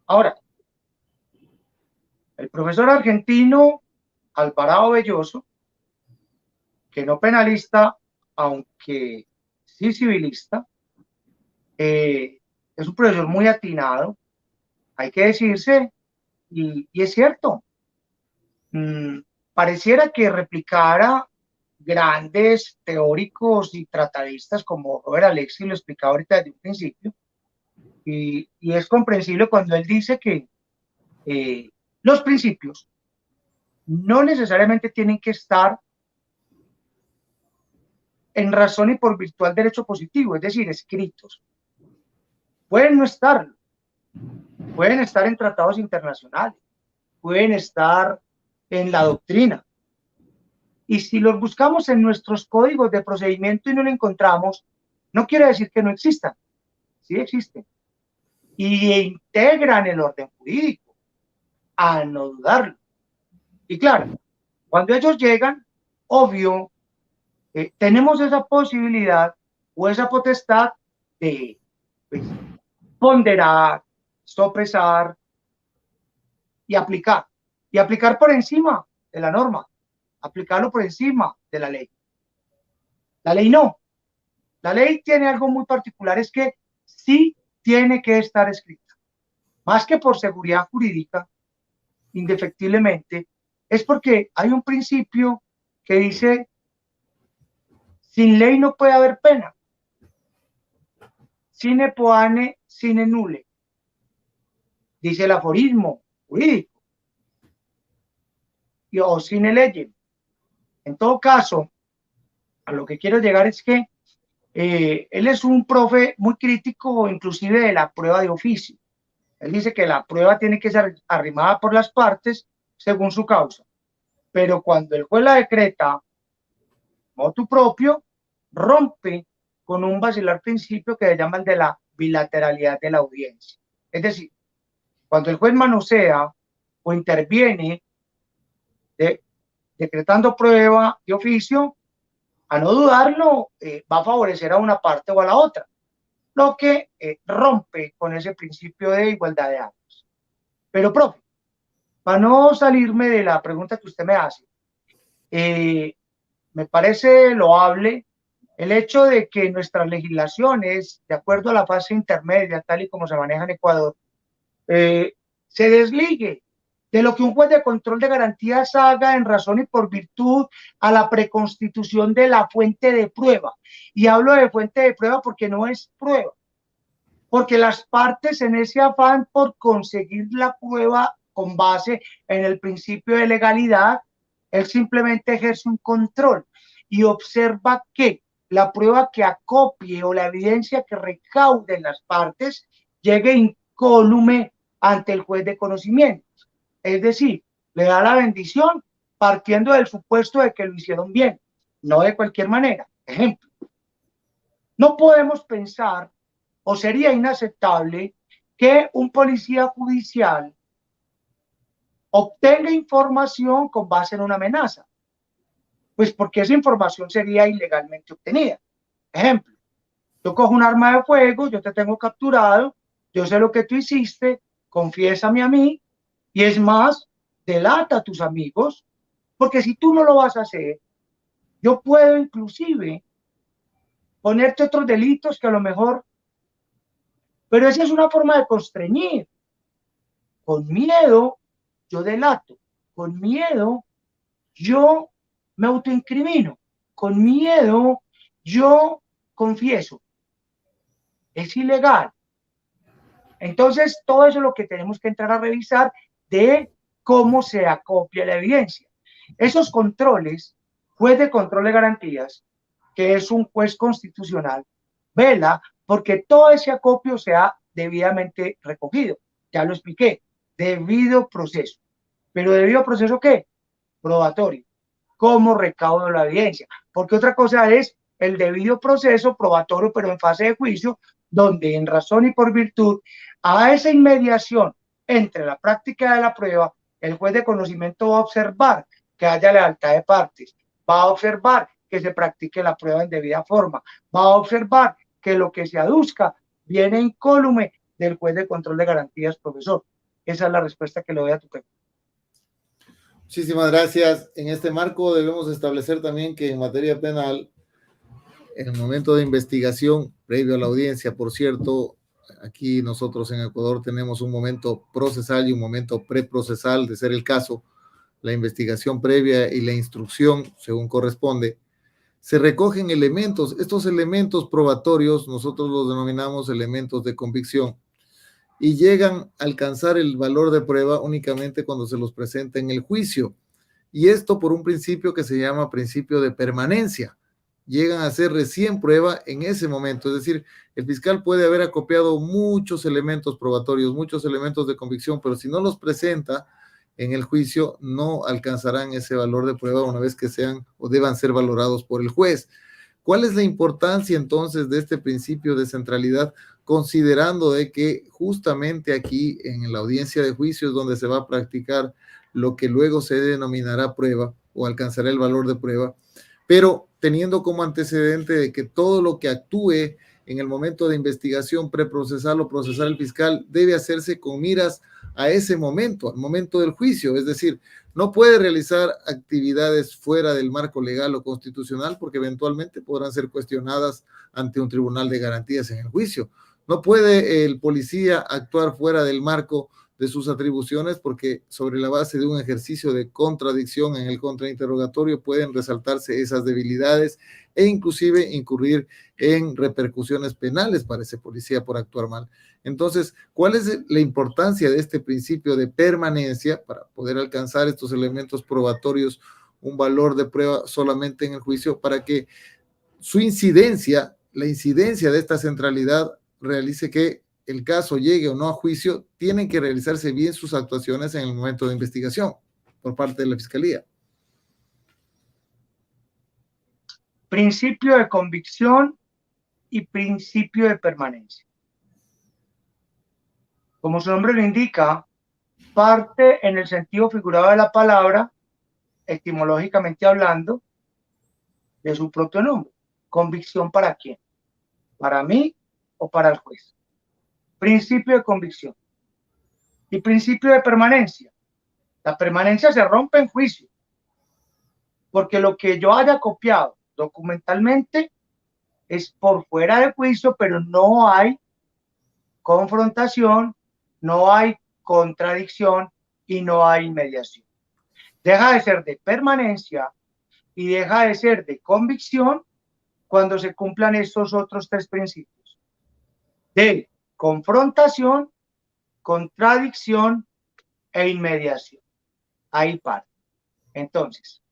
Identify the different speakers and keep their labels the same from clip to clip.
Speaker 1: Ahora, el profesor argentino Alvarado Belloso, que no penalista, aunque sí civilista, es un profesor muy atinado, hay que decirse, y es cierto, mmm, pareciera que replicara grandes teóricos y tratadistas como Robert Alexis lo explicaba ahorita desde un principio, y es comprensible cuando él dice que los principios no necesariamente tienen que estar en razón y por virtual derecho positivo, es decir, escritos. Pueden no estarlo, pueden estar en tratados internacionales, pueden estar en la doctrina. Y si los buscamos en nuestros códigos de procedimiento y no lo encontramos, no quiere decir que no existan, sí existen. Y integran el orden jurídico, a no dudarlo. Y claro, cuando ellos llegan, obvio, tenemos esa posibilidad o esa potestad de pues, ponderar, sopesar y aplicar. Y aplicar por encima de la norma, aplicarlo por encima de la ley. La ley no. La ley tiene algo muy particular, es que sí tiene que estar escrita. Más que por seguridad jurídica, indefectiblemente, es porque hay un principio que dice, sin ley no puede haber pena. Sine poane, sine nulle. Dice el aforismo jurídico. O sine ley. En todo caso, a lo que quiero llegar es que él es un profe muy crítico, inclusive de la prueba de oficio. Él dice que la prueba tiene que ser arrimada por las partes según su causa. Pero cuando el juez la decreta motu propio, rompe con un vacilar principio que se llama el de la bilateralidad de la audiencia. Es decir, cuando el juez manosea o interviene decretando prueba de oficio, a no dudarlo, va a favorecer a una parte o a la otra, lo que rompe con ese principio de igualdad de ambos. Pero, profe, para no salirme de la pregunta que usted me hace, me parece loable el hecho de que nuestras legislaciones, de acuerdo a la fase intermedia, tal y como se maneja en Ecuador, se desligue de lo que un juez de control de garantías haga en razón y por virtud a la preconstitución de la fuente de prueba. Y hablo de fuente de prueba porque no es prueba, porque las partes en ese afán por conseguir la prueba con base en el principio de legalidad, él simplemente ejerce un control y observa que la prueba que acopie o la evidencia que recauden las partes llegue incólume ante el juez de conocimiento. Es decir, le da la bendición partiendo del supuesto de que lo hicieron bien, no de cualquier manera. Ejemplo, no podemos pensar o sería inaceptable que un policía judicial obtenga información con base en una amenaza, pues porque esa información sería ilegalmente obtenida. Ejemplo, yo cojo un arma de fuego, yo te tengo capturado, yo sé lo que tú hiciste, confiésame a mí, y es más, delata a tus amigos, porque si tú no lo vas a hacer, yo puedo inclusive ponerte otros delitos que a lo mejor, pero esa es una forma de constreñir. Con miedo, yo delato. Con miedo, yo me autoincrimino. Con miedo, yo confieso. Es ilegal. Entonces, todo eso es lo que tenemos que entrar a revisar de cómo se acopia la evidencia. Esos controles, juez de control de garantías, que es un juez constitucional, vela porque todo ese acopio sea debidamente recogido. Ya lo expliqué, debido proceso. ¿Pero debido proceso qué? Probatorio. ¿Cómo recaudo la evidencia? Porque otra cosa es el debido proceso probatorio, pero en fase de juicio, donde en razón y por virtud a esa inmediación entre la práctica de la prueba, el juez de conocimiento va a observar que haya lealtad de partes, va a observar que se practique la prueba en debida forma, va a observar que lo que se aduzca viene incólume del juez de control de garantías, profesor. Esa es la respuesta que le doy a tu pregunta.
Speaker 2: Muchísimas gracias. En este marco debemos establecer también que en materia penal, en el momento de investigación, previo a la audiencia, por cierto, aquí nosotros en Ecuador tenemos un momento procesal y un momento preprocesal, de ser el caso, la investigación previa y la instrucción, según corresponde, se recogen elementos. Estos elementos probatorios, nosotros los denominamos elementos de convicción, y llegan a alcanzar el valor de prueba únicamente cuando se los presenta en el juicio. Y esto por un principio que se llama principio de permanencia. Llegan a ser recién prueba en ese momento. Es decir, el fiscal puede haber acopiado muchos elementos probatorios, muchos elementos de convicción, pero si no los presenta en el juicio, no alcanzarán ese valor de prueba una vez que sean o deban ser valorados por el juez. ¿Cuál es la importancia entonces de este principio de centralidad? Considerando de que justamente aquí en la audiencia de juicio es donde se va a practicar lo que luego se denominará prueba o alcanzará el valor de prueba, pero teniendo como antecedente de que todo lo que actúe en el momento de investigación preprocesal o procesal el fiscal debe hacerse con miras a ese momento, al momento del juicio, es decir, no puede realizar actividades fuera del marco legal o constitucional porque eventualmente podrán ser cuestionadas ante un tribunal de garantías en el juicio. No puede el policía actuar fuera del marco de sus atribuciones porque sobre la base de un ejercicio de contradicción en el contrainterrogatorio pueden resaltarse esas debilidades e inclusive incurrir en repercusiones penales para ese policía por actuar mal. Entonces, ¿cuál es la importancia de este principio de permanencia para poder alcanzar estos elementos probatorios, un valor de prueba solamente en el juicio, para que su incidencia, la incidencia de esta centralidad realice que el caso llegue o no a juicio? Tienen que realizarse bien sus actuaciones en el momento de investigación por parte de la Fiscalía.
Speaker 1: Principio de convicción y principio de permanencia. Como su nombre lo indica, parte en el sentido figurado de la palabra, etimológicamente hablando, de su propio nombre. ¿Convicción para quién? ¿Para mí o para el juez? Principio de convicción. Y principio de permanencia. La permanencia se rompe en juicio, porque lo que yo haya copiado documentalmente es por fuera de juicio, pero no hay confrontación, no hay contradicción y no hay mediación. Deja de ser de permanencia y deja de ser de convicción cuando se cumplan estos otros tres principios: de confrontación, contradicción e inmediación. Ahí parte. Entonces,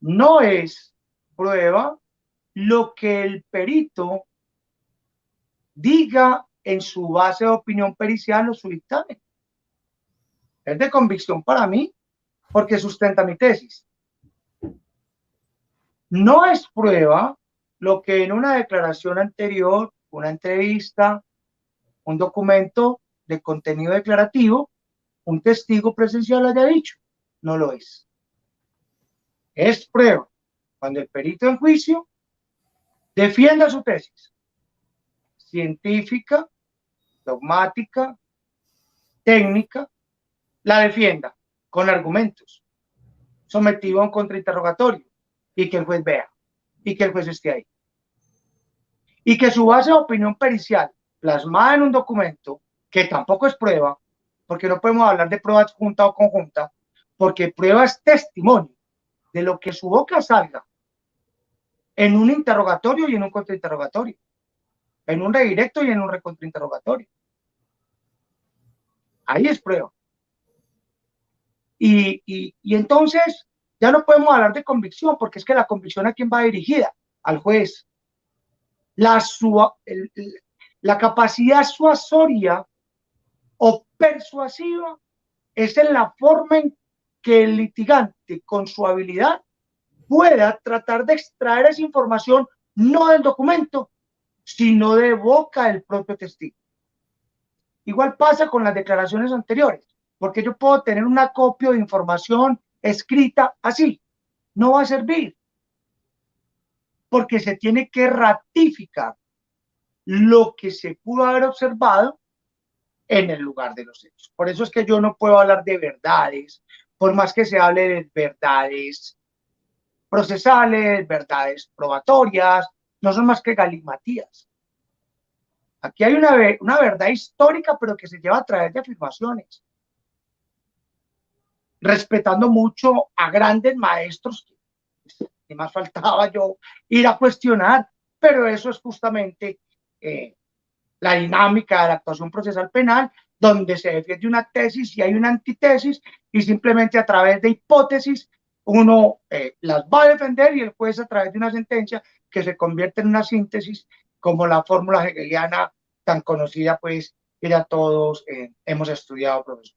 Speaker 1: no es prueba lo que el perito diga en su base de opinión pericial o su dictamen. Es de convicción para mí porque sustenta mi tesis. No es prueba lo que en una declaración anterior, una entrevista, un documento de contenido declarativo, un testigo presencial haya dicho. No lo es. Es prueba cuando el perito en juicio defienda su tesis científica, dogmática, técnica, la defienda con argumentos, sometido a un contrainterrogatorio y que el juez vea y que el juez esté ahí. Y que su base de opinión pericial, plasmada en un documento, que tampoco es prueba, porque no podemos hablar de prueba adjunta o conjunta, porque prueba es testimonio de lo que su boca salga en un interrogatorio y en un contrainterrogatorio, en un redirecto y en un recontrainterrogatorio. Ahí es prueba. Y entonces ya no podemos hablar de convicción, porque es que la convicción, ¿a quién va dirigida? Al juez. La capacidad suasoria o persuasiva es en la forma en que el litigante, con su habilidad, pueda tratar de extraer esa información no del documento, sino de boca del propio testigo. Igual pasa con las declaraciones anteriores, porque yo puedo tener una copia de información escrita así, no va a servir, porque se tiene que ratificar lo que se pudo haber observado en el lugar de los hechos. Por eso es que yo no puedo hablar de verdades, por más que se hable de verdades procesales, verdades probatorias, no son más que galimatías. Aquí hay una verdad histórica, pero que se lleva a través de afirmaciones, respetando mucho a grandes maestros, que más faltaba yo ir a cuestionar, pero eso es justamente la dinámica de la actuación procesal penal, donde se defiende una tesis y hay una antitesis, y simplemente a través de hipótesis uno las va a defender, y el juez a través de una sentencia que se convierte en una síntesis, como la fórmula hegeliana tan conocida, pues, que ya todos hemos estudiado, profesor.